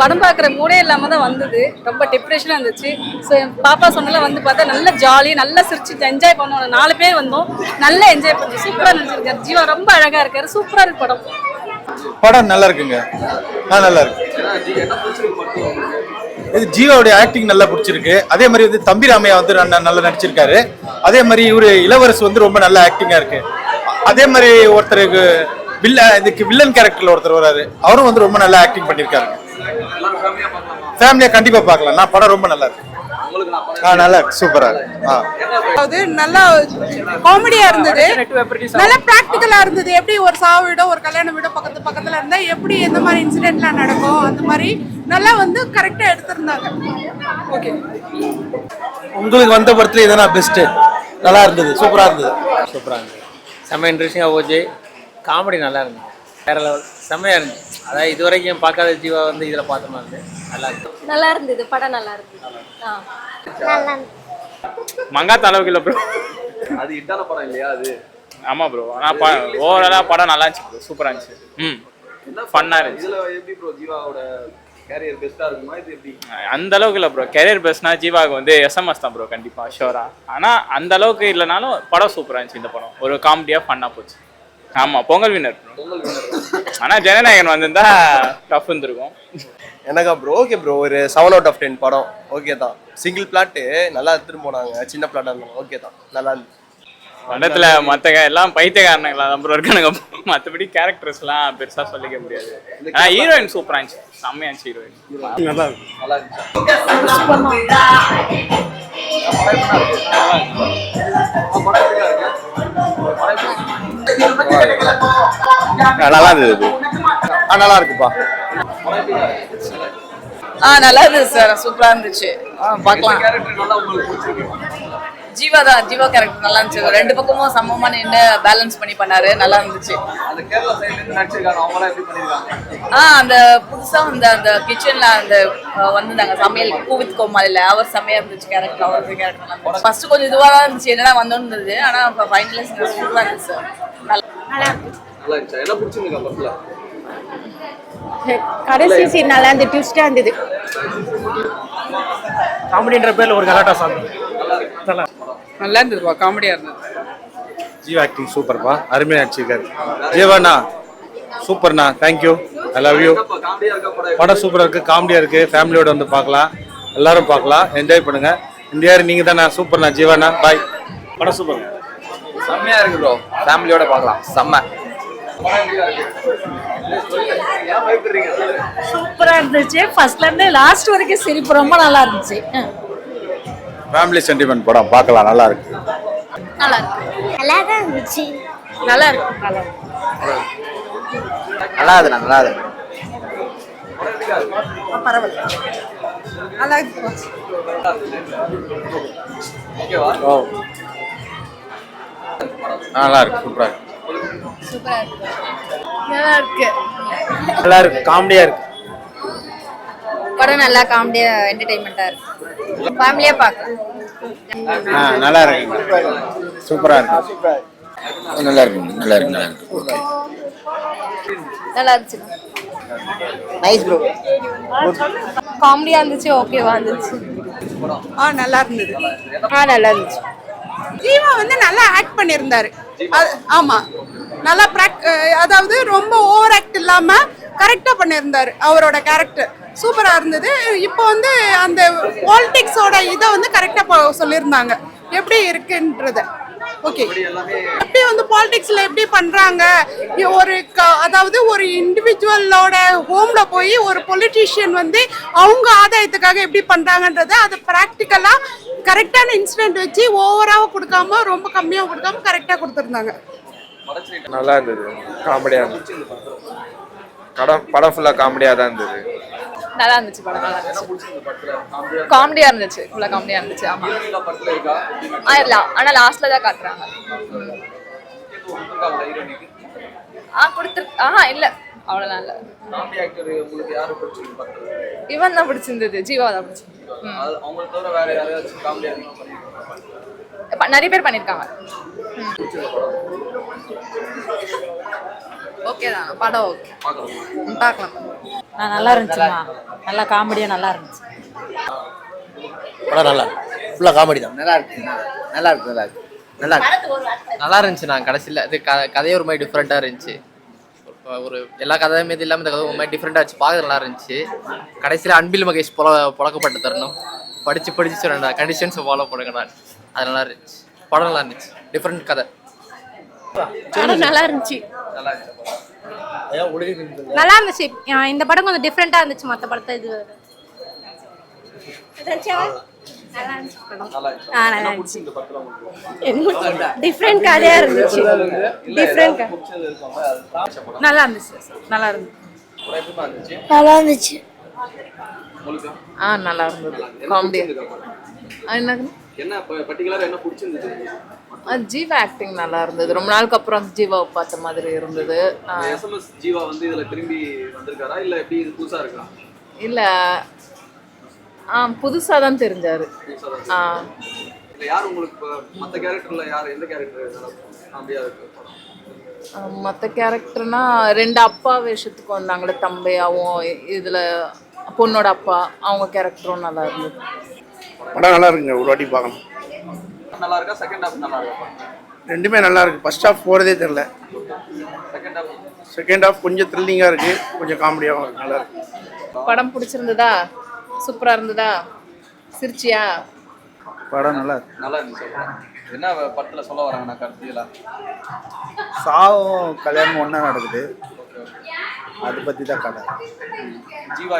படம் பார்க்குற மூடே இல்லாமல் தான் வந்தது. ரொம்ப டிப்ரெஷனாக இருந்துச்சு. ஸோ என் பாப்பா சொன்னலாம் வந்து பார்த்தா நல்ல ஜாலி, நல்லா சிரிச்சு என்ஜாய் பண்ணோம். 4 பேர் வந்தோம், நல்லா என்ஜாய் பண்ணோம். சூப்பராக நினச்சிருக்காரு. ஜீவா ரொம்ப அழகாக இருக்காரு. சூப்பராக இருக்கு படம். படம் நல்லா இருக்குங்க. நல்லா இருக்கு. இது ஜீவாவுடைய ஆக்டிங் நல்லா பிடிச்சிருக்கு. அதே மாதிரி வந்து தம்பி ராமையா வந்து நல்லா நடிச்சிருக்காரு. அதே மாதிரி இவரு இளவரசு வந்து ரொம்ப நல்ல ஆக்டிங்கா இருக்கு. அதே மாதிரி ஒருத்தருக்கு இதுக்கு வில்லன் கேரக்டர்ல ஒருத்தர் வராரு, அவரும் வந்து ரொம்ப நல்லா ஆக்டிங் பண்ணிருக்காரு. ஃபேமிலியா கண்டிப்பா பார்க்கலாம். நான் படம் ரொம்ப நல்லா இருக்கு. நல்லா இருக்கு. சூப்பரா இருக்கு. நல்லா காமெடியா இருந்தது, நல்லா பிராக்டிகலா இருந்தது. எப்படி ஒரு சாவு வீடோ ஒரு கல்யாண வீடோ பக்கத்துல இருந்தா எப்படி எந்த மாதிரி இன்சிடென்ட்லாம் நடக்கும் அந்த மாதிரி நல்லா வந்து கரெக்டா எடுத்திருந்தாங்க. ஓகே, உங்களுக்கு வந்த படத்துல இதெல்லாம் பெஸ்ட். நல்லா இருந்தது. சூப்பரா இருந்தது. செம்ம இன்ட்ரெஸ்டிங்காக போச்சு. காமெடி நல்லா இருந்தது. வேற லெவல் செம்மையா இருந்துச்சு. அதாவது இது வரைக்கும் பார்க்காத ஜீவா வந்து இதில் பார்த்தோமா இருந்து நல்லா இருந்தது. படம் நல்லா இருந்தது. மங்காத்த அளவுக்கு இல்லை ப்ரோ. அது இட்டான படம் இல்லையா அது? ஆமாம் ப்ரோ. ஆனால் ஓவராலாக படம் நல்லா இருந்துச்சு ப்ரோ. சூப்பராக இருந்துச்சு. ஃபன்னாக இருந்துச்சு. இதில் எப்படி ப்ரோ ஜீவாவோட கேரியர் பெஸ்ட்டாக இருக்குமா? இது எப்படி? அந்த அளவுக்கு இல்லை ப்ரோ. கேரியர் பெஸ்ட்னா ஜீவாவுக்கு வந்து எஸ்எம்எஸ் தான் ப்ரோ கண்டிப்பாக ஷோரா. ஆனால் அந்த அளவுக்கு இல்லைனாலும் படம் சூப்பராக இருந்துச்சு. இந்த படம் ஒரு காமெடியாக ஃபன்னாக போச்சு. ஆமாம், பொங்கல் வின்னர். ஆனால் ஜனநாயகன் வந்திருந்தா டஃப் இருந்திருக்கும். எனக்கா ப்ரோ ஓகே ப்ரோ. ஒரு 7 out of 10 படம் ஓகே தான். சிங்கிள் பிளாட்டு நல்லா எடுத்துட்டு போனாங்க. சின்ன பிளாட்டாக இருந்தாங்க. ஓகே தான், நல்லா இருந்துச்சு. படத்தில் மற்ற எல்லாம் பைத்தியக்காரனுங்களா தான் ப்ரோ இருக்கானுங்க. மற்றபடி கேரக்டர்ஸ்லாம் பெருசாக சொல்லிக்க முடியாது. ஆனால் ஹீரோயின் சூப்பராக இருந்துச்சு. செம்மையா இருந்துச்சு ஹீரோயின். நல்லா இருக்கு. நல்லா இருந்துச்சு. நல்லா இருந்தது. நல்லா இருக்குப்பா. நல்லா இருந்தது சார். சூப்பரா இருந்துச்சு. பார்க்கலாம். ஜீவா தான். ஜீவா கேரக்டர் நல்லா இருந்துச்சு. 2 பக்கமும் சமமா நின்று பேலன்ஸ் பண்ணி பண்ணாரு. நல்லா இருந்துச்சு. அந்த புதுசா வந்து அந்த கிச்சன்ல அந்த வந்திருந்தாங்க சமையல் பூவித் கோமாளில அவர் செம்மையா இருந்துச்சு. கேரக்டர் அவருக்கு கேரக்டர் ஃபர்ஸ்ட் கொஞ்சம் இதுவா தான் இருந்துச்சு, என்னடா வந்தோன்னு இருந்தது. ஆனா இப்போ ஃபைனலைஸ் சூப்பரா இருந்துச்சு சார். நல்லா இருந்துச்சு. என்ன பிடிச்சிருந்துக்கா படத்துல? கடைசி சீன் நல்லா இருந்தது, ட்விஸ்டா இருந்தது. காமெடின்ற பேர்ல ஒரு கலாட்டா சாங் நல்லா இருந்ததுப்பா, காமெடியா இருந்தது. ஜீவா ஆக்டிங் சூப்பர்ப்பா. அருமையா நடிச்சிருக்காரு. ஜீவாண்ணா சூப்பர்ண்ணா. தேங்க்யூ. I love you. படம் சூப்பரா இருக்கு. காமெடியா இருக்கு. ஃபேமிலியோட வந்து பார்க்கலாம். எல்லாரும் பார்க்கலாம். என்ஜாய் பண்ணுங்க. இந்த யாரு நீங்க தானே? சூப்பர்ண்ணா. ஜீவாண்ணா பாய். படம் சூப்பர். செம்மையா இருக்கு ப்ரோ. ஃபேமிலியோட பார்க்கலாம். செம்ம சூப்பரா இருந்துச்சு. ஃபர்ஸ்ட்ல இருந்து லாஸ்ட் வரைக்கும் சிரிப்பு ரொம்ப நல்லா இருந்துச்சு. ஃபேமிலி சென்டிமெண்ட் படம் பார்க்கலாம். நல்லா இருக்கு. நல்லா இருக்கு. நல்லா தான் இருந்துச்சு. நல்லா இருக்கு. நல்லா இருக்கு. நல்லா இருக்கு. பரவாயில்ல, நல்லா இருக்கு. நல்லா இருக்கு. சூப்பரா இருக்கு. சூப்பரா இருக்கு. நல்லா இருக்கு. நல்லா இருக்கு. காமெடியா இருக்கு. படம் நல்லா காமெடியா என்டர்டெயின்மெண்டா இருக்கு. ஃபேமிலியா பார்க்கலாம். நல்லா இருக்கு. சூப்பரா இருக்கு. நல்லா இருக்கு. நல்லா இருக்கு. நல்லா இருக்கு. ஓகே, நல்லா இருந்துச்சு. Nice bro. காமெடியா இருந்துச்சு. ஓகேவா இருந்துச்சு. நல்லா இருந்தது. நல்லா இருந்துச்சு. ஜீவா வந்து நல்லா ஆக்ட் பண்ணியிருந்தாரு. ஆமா, நல்லா அதாவது ரொம்ப ஓவர் ஆக்ட் இல்லாம கரெக்டா பண்ணியிருந்தாரு. அவரோட கேரக்டர் சூப்பரா இருந்தது. இப்போ வந்து அந்த பாலிடிக்ஸோட இதை வந்து கரெக்டா சொல்லியிருந்தாங்க எப்படி இருக்குன்றத. ஓகே, எப்படி வந்து பாலிடிக்ஸ்ல எப்படி பண்றாங்க, ஒரு அதாவது ஒரு இண்டிவிஜுவலோட ஹோம்ல போய் ஒரு பொலிட்டீஷியன் வந்து அவங்க ஆதாயத்துக்காக எப்படி பண்றாங்கன்றத அது பிராக்டிக்கலா கரெக்டான இன்சிடென்ட் வச்சு ஓவராக கொடுக்காம ரொம்ப கம்மியாக கொடுக்காம கரெக்டாக கொடுத்துருந்தாங்க. நல்லா இருந்தது. காமெடியாக இருந்துச்சு. படம் ஃபுல்லாக காமெடியாக தான் இருந்தது. நல்லா இருந்துச்சு. படம் நல்லா இருந்துச்சு. காமெடியா இருந்துச்சு. ஃபுல்லா காமெடியா இருந்துச்சு. ஆமா, இல்ல ஆனா லாஸ்ட்ல தான் காட்டுறாங்க. இல்ல அவ்வளவுதான். இல்ல இவன் தான் பிடிச்சிருந்தது. ஜீவா தான் பிடிச்சிருந்தது. நிறைய பேர் பண்ணிருக்காங்க. ஓகே தான் படம் ஓகே பார்க்கலாம். நல்லா இருந்துச்சுமா, நல்லா காமெடியா நல்லா இருந்துச்சு. படம் நல்லா ஃபுல்லாக காமெடி தான். நல்லா இருக்கு நல்லா இருக்கு நல்லா இருக்கு நல்லா இருக்கு நல்லா இருந்துச்சு. நான் கடைசியில் இது கதையே ஒரு மாதிரி டிஃப்ரெண்ட்டாக இருந்துச்சு. ஒரு எல்லா கதையுமே இது இல்லாமல் இந்த கதை ஒரு மாதிரி டிஃப்ரெண்ட்டாக இருந்துச்சு. பார்க்க நல்லா இருந்துச்சு. கடைசியில் அன்பில் மகேஷ் புழக்கப்பட்டு தரணும். படித்து சொல்லணும் கண்டிஷன்ஸை ஃபாலோ பண்ணுங்கண்ணா. அது நல்லா இருந்துச்சு. படம் நல்லா இருந்துச்சு. டிஃப்ரெண்ட் கதை. படம் நல்லா இருந்துச்சு. நல்லா இருந்துச்சு. இந்த படம் கொஞ்சம் டிஃப்ரெண்டா இருந்துச்சு மற்ற படத்தை இது டிஃப்ரெண்ட் கதையா இருந்துச்சு. டிஃப்ரெண்ட் நல்லா இருந்துச்சு நல்லா இருந்துச்சு நல்லா இருந்துச்சு. நல்லா இருந்தது காமெடி. என்ன பர்டிகுலரா என்ன பிடிச்சிருந்தது? ஜீவா ஆக்டிங் நல்லா இருந்தது. ரொம்ப நாளுக்கு அப்புறம் ஜீவாவை பார்த்த மாதிரி இருந்தது. எஸ்எம்எஸ் ஜீவா வந்து இதுல திரும்பி வந்திருக்காரா இல்ல எப்படி இது புதுசா இருக்கா? இல்ல புதுசா தான் தெரிஞ்சாரு. இல்ல யார் உங்களுக்கு மத்த கேரக்டர்ல யார் எந்த கேரக்டர் காமெடியா இருக்கு? மற்ற கேரக்டர்னா 2 அப்பா வேஷத்துக்கு வந்தாங்களே, தம்பையாவும் இதுல பொண்ணோட அப்பா, அவங்க கேரக்டரும் நல்லா இருந்தது. படம் நல்லா இருக்குங்க, ஒரு வாட்டி பார்க்கலாம். நல்லா இருக்கா? செகண்ட் ஹாஃப் நல்லா இருக்கா? ரெண்டுமே நல்லா இருக்கு. ஃபர்ஸ்ட் ஹாஃப் போறதே தெரியல. செகண்ட் ஹாஃப் கொஞ்சம் த்ரில்லிங்கா இருக்கு, கொஞ்சம் காமெடியாகவும் இருக்கு. நல்லா இருக்கு. படம் பிடிச்சிருந்ததா? சூப்பரா இருந்ததா? சிரிச்சியா? படம் நல்லா இருக்கு. நல்லா இருந்துச்சு. என்ன படத்துல சொல்ல வராங்கண்ணா கருத்தியெல்லாம்? சாவும் கல்யாணம் ஒன்றா நடக்குது, அதை பற்றி தான் கதை. ஜீவா